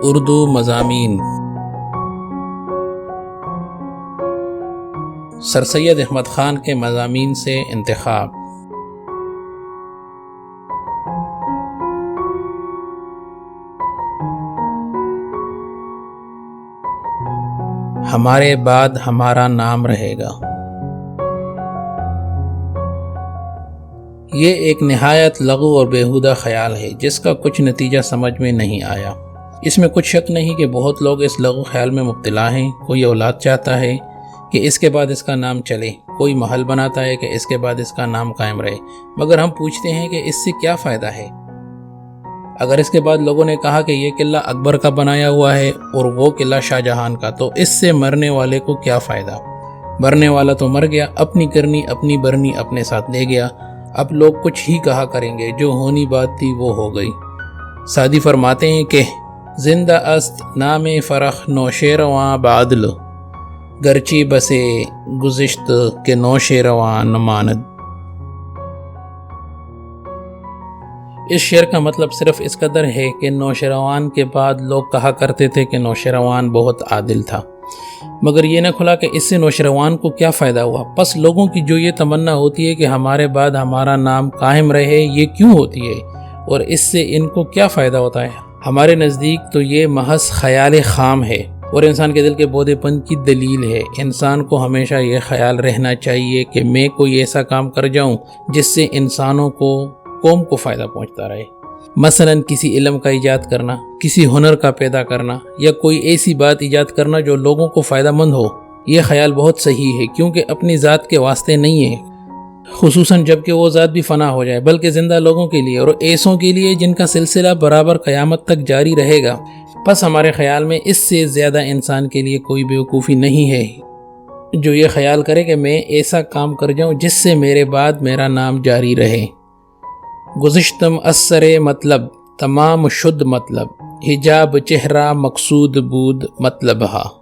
اردو مضامین سر سید احمد خان کے مضامین سے انتخاب۔ ہمارے بعد ہمارا نام رہے گا۔ یہ ایک نہایت لغو اور بیہودہ خیال ہے جس کا کچھ نتیجہ سمجھ میں نہیں آیا۔ اس میں کچھ شک نہیں کہ بہت لوگ اس لغو خیال میں مبتلا ہیں۔ کوئی اولاد چاہتا ہے کہ اس کے بعد اس کا نام چلے، کوئی محل بناتا ہے کہ اس کے بعد اس کا نام قائم رہے، مگر ہم پوچھتے ہیں کہ اس سے کیا فائدہ ہے؟ اگر اس کے بعد لوگوں نے کہا کہ یہ قلعہ اکبر کا بنایا ہوا ہے اور وہ قلعہ شاہ جہان کا، تو اس سے مرنے والے کو کیا فائدہ؟ مرنے والا تو مر گیا، اپنی کرنی اپنی برنی اپنے ساتھ لے گیا۔ اب لوگ کچھ ہی کہا کریں گے، جو ہونی بات تھی وہ ہو گئی۔ سعدی فرماتے ہیں کہ زندہ است نام فرخ نوشیرواں بعدل، گرچی بسے گزشت کے نوشیرواں نماند۔ اس شعر کا مطلب صرف اس قدر ہے کہ نوشیروان کے بعد لوگ کہا کرتے تھے کہ نوشیروان بہت عادل تھا، مگر یہ نہ کھلا کہ اس سے نوشیروان کو کیا فائدہ ہوا۔ پس لوگوں کی جو یہ تمنا ہوتی ہے کہ ہمارے بعد ہمارا نام قائم رہے، یہ کیوں ہوتی ہے اور اس سے ان کو کیا فائدہ ہوتا ہے؟ ہمارے نزدیک تو یہ محض خیال خام ہے اور انسان کے دل کے بودے پن کی دلیل ہے۔ انسان کو ہمیشہ یہ خیال رہنا چاہیے کہ میں کوئی ایسا کام کر جاؤں جس سے انسانوں کو، قوم کو فائدہ پہنچتا رہے۔ مثلا کسی علم کا ایجاد کرنا، کسی ہنر کا پیدا کرنا، یا کوئی ایسی بات ایجاد کرنا جو لوگوں کو فائدہ مند ہو۔ یہ خیال بہت صحیح ہے، کیونکہ اپنی ذات کے واسطے نہیں ہے، خصوصاً جب کہ وہ ذات بھی فنا ہو جائے، بلکہ زندہ لوگوں کے لیے اور ایسوں کے لیے جن کا سلسلہ برابر قیامت تک جاری رہے گا۔ پس ہمارے خیال میں اس سے زیادہ انسان کے لیے کوئی بیوقوفی نہیں ہے جو یہ خیال کرے کہ میں ایسا کام کر جاؤں جس سے میرے بعد میرا نام جاری رہے۔ گزشتم اثر مطلب تمام شد مطلب، حجاب چہرہ مقصود بود مطلب ہا۔